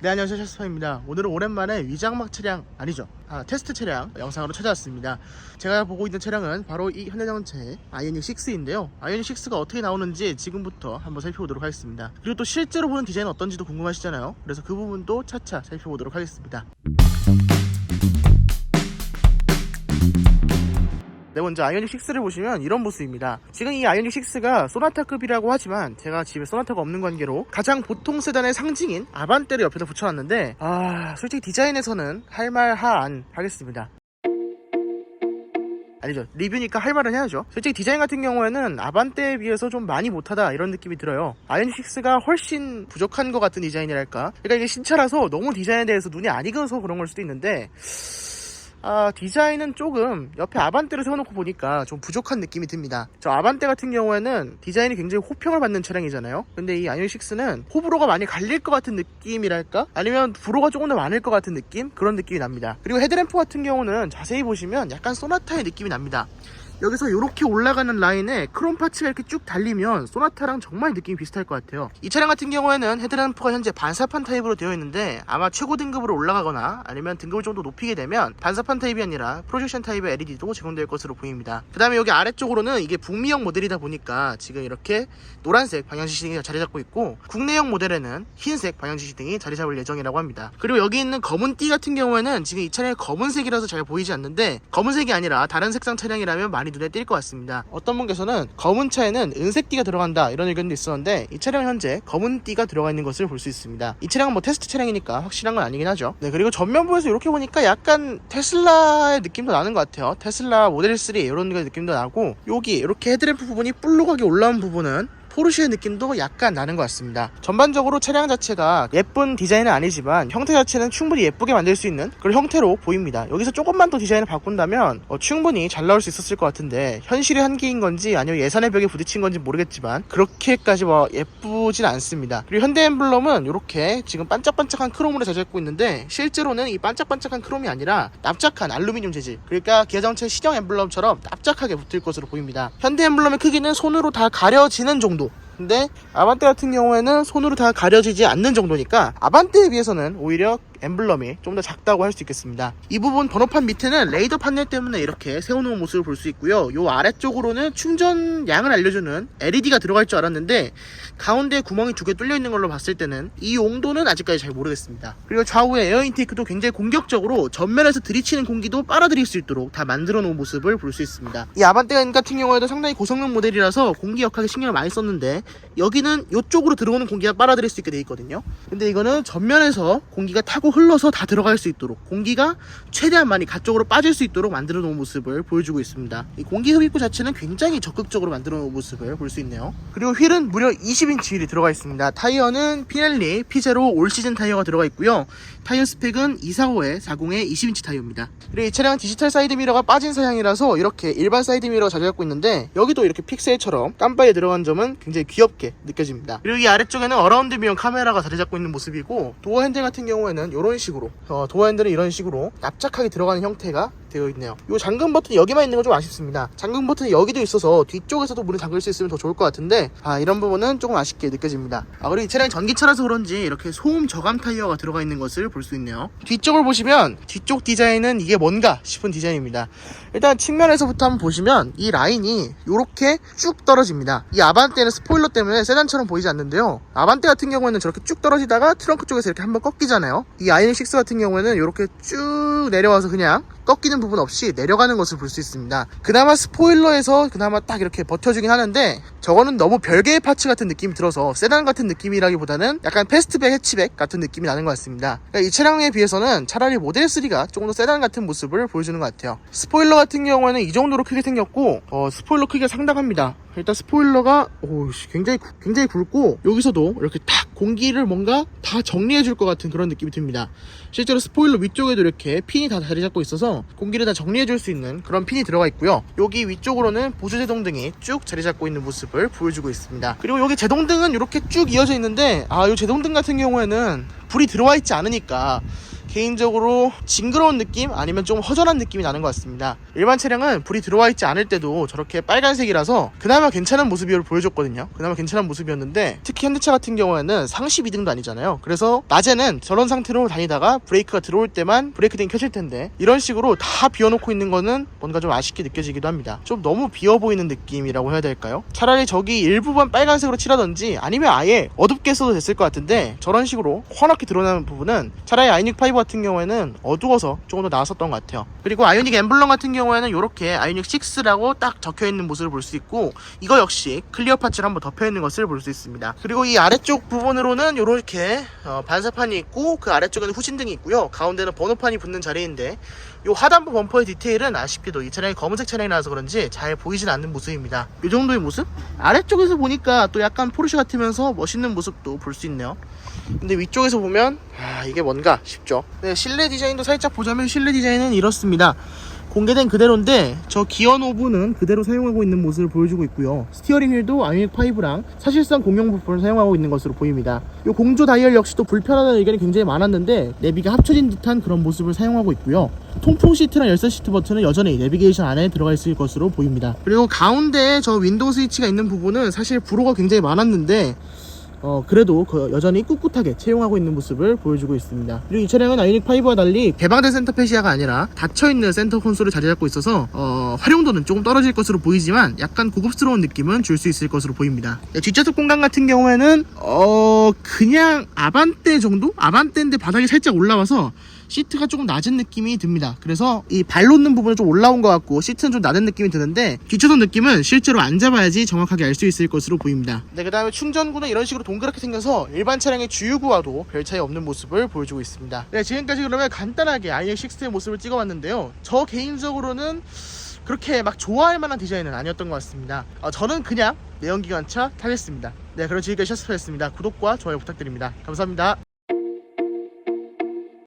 네, 안녕하세요, 샤스파입니다. 오늘은 오랜만에 위장막 차량 테스트 차량 영상으로 찾아왔습니다. 제가 보고 있는 차량은 바로 이 현대자동차의 아이오닉 6인데요 아이오닉 6가 어떻게 나오는지 지금부터 한번 살펴보도록 하겠습니다. 그리고 또 실제로 보는 디자인은 어떤지도 궁금하시잖아요. 그래서 그 부분도 차차 살펴보도록 하겠습니다. 네, 먼저 아이오닉 6를 보시면 이런 모습입니다. 지금 이 아이오닉 6가 소나타급이라고 하지만 제가 집에 소나타가 없는 관계로 가장 보통 세단의 상징인 아반떼를 옆에다 붙여놨는데 솔직히 디자인에서는 할말하안 하겠습니다. 아니죠, 리뷰니까 할 말은 해야죠. 솔직히 디자인 같은 경우에는 아반떼에 비해서 좀 많이 못하다 이런 느낌이 들어요. 아이오닉 6가 훨씬 부족한 것 같은 디자인이랄까. 그러니까 이게 신차라서 너무 디자인에 대해서 눈이 안 익어서 그런 걸 수도 있는데 디자인은 조금 옆에 아반떼를 세워놓고 보니까 좀 부족한 느낌이 듭니다. 저 아반떼 같은 경우에는 디자인이 굉장히 호평을 받는 차량이잖아요. 근데 이 아이오닉 6는 호불호가 많이 갈릴 것 같은 느낌이랄까? 아니면 불호가 조금 더 많을 것 같은 느낌? 그런 느낌이 납니다. 그리고 헤드램프 같은 경우는 자세히 보시면 약간 소나타의 느낌이 납니다. 여기서 이렇게 올라가는 라인에 크롬 파츠가 이렇게 쭉 달리면 소나타랑 정말 느낌이 비슷할 것 같아요. 이 차량 같은 경우에는 헤드램프가 현재 반사판 타입으로 되어 있는데 아마 최고 등급으로 올라가거나 아니면 등급을 좀 더 높이게 되면 반사판 타입이 아니라 프로젝션 타입의 LED도 제공될 것으로 보입니다. 그 다음에 여기 아래쪽으로는 이게 북미형 모델이다 보니까 지금 이렇게 노란색 방향지시등이 자리 잡고 있고, 국내형 모델에는 흰색 방향지시등이 자리 잡을 예정이라고 합니다. 그리고 여기 있는 검은 띠 같은 경우에는 지금 이 차량이 검은색이라서 잘 보이지 않는데, 검은색이 아니라 다른 색상 차량이라면 많이 눈에 띌 것 같습니다. 어떤 분께서는 검은 차에는 은색 띠가 들어간다 이런 의견도 있었는데, 이 차량 현재 검은 띠가 들어가 있는 것을 볼 수 있습니다. 이 차량은 뭐 테스트 차량이니까 확실한 건 아니긴 하죠. 네, 그리고 전면부에서 이렇게 보니까 약간 테슬라의 느낌도 나는 것 같아요. 테슬라 모델 3 이런 느낌도 나고, 여기 이렇게 헤드램프 부분이 볼록하게 올라온 부분은 포르쉐의 느낌도 약간 나는 것 같습니다. 전반적으로 차량 자체가 예쁜 디자인은 아니지만 형태 자체는 충분히 예쁘게 만들 수 있는 그런 형태로 보입니다. 여기서 조금만 더 디자인을 바꾼다면 충분히 잘 나올 수 있었을 것 같은데, 현실의 한계인 건지 아니면 예산의 벽에 부딪힌 건지 모르겠지만 그렇게까지 예쁘진 않습니다. 그리고 현대 엠블럼은 이렇게 지금 반짝반짝한 크롬으로 자재했고 있는데, 실제로는 이 반짝반짝한 크롬이 아니라 납작한 알루미늄 재질, 그러니까 기아자동차의 시정 엠블럼처럼 납작하게 붙을 것으로 보입니다. 현대 엠블럼의 크기는 손으로 다 가려지는 정도, 근데 아반떼 같은 경우에는 손으로 다 가려지지 않는 정도니까 아반떼에 비해서는 오히려 엠블럼이 좀 더 작다고 할 수 있겠습니다. 이 부분 번호판 밑에는 레이더 판넬 때문에 이렇게 세워놓은 모습을 볼 수 있고요. 요 아래쪽으로는 충전량을 알려주는 LED가 들어갈 줄 알았는데, 가운데 구멍이 2개 뚫려 있는 걸로 봤을 때는 이 용도는 아직까지 잘 모르겠습니다. 그리고 좌우에 에어 인테이크도 굉장히 공격적으로 전면에서 들이치는 공기도 빨아들일 수 있도록 다 만들어 놓은 모습을 볼 수 있습니다. 이 아반떼 같은 경우에도 상당히 고성능 모델이라서 공기 역학에 신경을 많이 썼는데, 여기는 이쪽으로 들어오는 공기가 빨아들일 수 있게 돼 있거든요. 근데 이거는 전면에서 공기가 타고 흘러서 다 들어갈 수 있도록, 공기가 최대한 많이 가쪽으로 빠질 수 있도록 만들어 놓은 모습을 보여주고 있습니다. 이 공기 흡입구 자체는 굉장히 적극적으로 만들어 놓은 모습을 볼 수 있네요. 그리고 휠은 무려 20인치 휠이 들어가 있습니다. 타이어는 피넬리 P0 올 시즌 타이어가 들어가 있고요. 타이어 스펙은 245에 40에 20인치 타이어입니다. 그리고 이 차량은 디지털 사이드미러가 빠진 사양이라서 이렇게 일반 사이드미러가 자리 잡고 있는데, 여기도 이렇게 픽셀처럼 깜빡이에 들어간 점은 굉장히 귀엽게 느껴집니다. 그리고 이 아래쪽에는 어라운드 뷰형 카메라가 자리 잡고 있는 모습이고, 도어 핸들 같은 경우에는 이런 식으로 도어 핸들은 이런 식으로 납작하게 들어가는 형태가 되어 있네요. 이 잠금 버튼이 여기만 있는 건 좀 아쉽습니다. 잠금 버튼이 여기도 있어서 뒤쪽에서도 문을 잠글 수 있으면 더 좋을 것 같은데, 이런 부분은 조금 아쉽게 느껴집니다. 그리고 이 차량이 전기차라서 그런지 이렇게 소음 저감 타이어가 들어가 있는 것을 볼 수 있네요. 뒤쪽을 보시면 뒤쪽 디자인은 이게 뭔가 싶은 디자인입니다. 일단 측면에서부터 한번 보시면 이 라인이 이렇게 쭉 떨어집니다. 이 아반떼는 스포일러 때문에 세단처럼 보이지 않는데요, 아반떼 같은 경우에는 저렇게 쭉 떨어지다가 트렁크 쪽에서 이렇게 한번 꺾이잖아요. 이 아이오닉 6 같은 경우에는 이렇게 쭉 내려와서 그냥 꺾이는 부분 없이 내려가는 것을 볼 수 있습니다. 그나마 스포일러에서 그나마 딱 이렇게 버텨주긴 하는데, 저거는 너무 별개의 파츠 같은 느낌이 들어서 세단 같은 느낌이라기보다는 약간 패스트백, 해치백 같은 느낌이 나는 것 같습니다. 그러니까 이 차량에 비해서는 차라리 모델 3가 조금 더 세단 같은 모습을 보여주는 것 같아요. 스포일러 같은 경우에는 이 정도로 크게 생겼고, 스포일러 크기가 상당합니다. 일단 스포일러가 굉장히 굵고, 여기서도 이렇게 탁 공기를 뭔가 다 정리해 줄 것 같은 그런 느낌이 듭니다. 실제로 스포일러 위쪽에도 이렇게 핀이 다 자리 잡고 있어서 공기를 다 정리해 줄 수 있는 그런 핀이 들어가 있고요. 여기 위쪽으로는 보조 제동등이 쭉 자리 잡고 있는 모습을 보여주고 있습니다. 그리고 여기 제동등은 이렇게 쭉 이어져 있는데, 이 제동등 같은 경우에는 불이 들어와 있지 않으니까 개인적으로 징그러운 느낌 아니면 좀 허전한 느낌이 나는 것 같습니다. 일반 차량은 불이 들어와 있지 않을 때도 저렇게 빨간색이라서 그나마 괜찮은 모습을 보여줬거든요. 그나마 괜찮은 모습이었는데 특히 현대차 같은 경우에는 상시 비등도 아니잖아요. 그래서 낮에는 저런 상태로 다니다가 브레이크가 들어올 때만 브레이크 등이 켜질 텐데 이런 식으로 다 비워놓고 있는 거는 뭔가 좀 아쉽게 느껴지기도 합니다. 좀 너무 비어 보이는 느낌이라고 해야 될까요? 차라리 저기 일부분 빨간색으로 칠하던지 아니면 아예 어둡게 써도 됐을 것 같은데 저런 식으로 환하게 드러나는 부분은 차라리 아이오닉 5 같은 경우에는 어두워서 조금 더 나았었던 것 같아요. 그리고 아이오닉 엠블럼 같은 경우에는 이렇게 아이오닉 6라고 딱 적혀있는 모습을 볼 수 있고 이거 역시 클리어 파츠를 한번 덮여있는 것을 볼 수 있습니다. 그리고 이 아래쪽 부분으로는 이렇게 반사판이 있고 그 아래쪽에는 후진등이 있고요. 가운데는 번호판이 붙는 자리인데 이 하단부 범퍼의 디테일은 아쉽게도 이 차량이 검은색 차량이라서 그런지 잘 보이진 않는 모습입니다. 이 정도의 모습? 아래쪽에서 보니까 또 약간 포르쉐 같으면서 멋있는 모습도 볼 수 있네요. 근데 위쪽에서 보면 이게 뭔가 싶죠. 네, 실내 디자인도 살짝 보자면 실내 디자인은 이렇습니다. 공개된 그대로인데 저 기어 노브는 그대로 사용하고 있는 모습을 보여주고 있고요. 스티어링 휠도 아이오닉 5랑 사실상 공용 부품을 사용하고 있는 것으로 보입니다. 이 공조 다이얼 역시도 불편하다는 의견이 굉장히 많았는데 내비가 합쳐진 듯한 그런 모습을 사용하고 있고요. 통풍 시트랑 열선 시트 버튼은 여전히 내비게이션 안에 들어가 있을 것으로 보입니다. 그리고 가운데에 저 윈도우 스위치가 있는 부분은 사실 불호가 굉장히 많았는데 그래도 여전히 꿋꿋하게 채용하고 있는 모습을 보여주고 있습니다. 그리고 이 차량은 아이오닉 5와 달리 개방된 센터 페시아가 아니라 닫혀있는 센터 콘솔을 자리 잡고 있어서 활용도는 조금 떨어질 것으로 보이지만 약간 고급스러운 느낌은 줄 수 있을 것으로 보입니다. 네, 뒷좌석 공간 같은 경우에는 그냥 아반떼 정도? 아반떼인데 바닥이 살짝 올라와서 시트가 조금 낮은 느낌이 듭니다. 그래서 이 발 놓는 부분은 좀 올라온 것 같고 시트는 좀 낮은 느낌이 드는데 뒷좌석 느낌은 실제로 앉아봐야지 정확하게 알 수 있을 것으로 보입니다. 네, 그 다음에 충전구는 이런 식으로 동그랗게 생겨서 일반 차량의 주유구와도 별 차이 없는 모습을 보여주고 있습니다. 네, 지금까지 그러면 간단하게 아이오닉 6의 모습을 찍어봤는데요. 저 개인적으로는 그렇게 막 좋아할 만한 디자인은 아니었던 것 같습니다. 저는 그냥 내연기관차 타겠습니다. 네, 그럼 지금까지 셔츠였습니다. 구독과 좋아요 부탁드립니다. 감사합니다.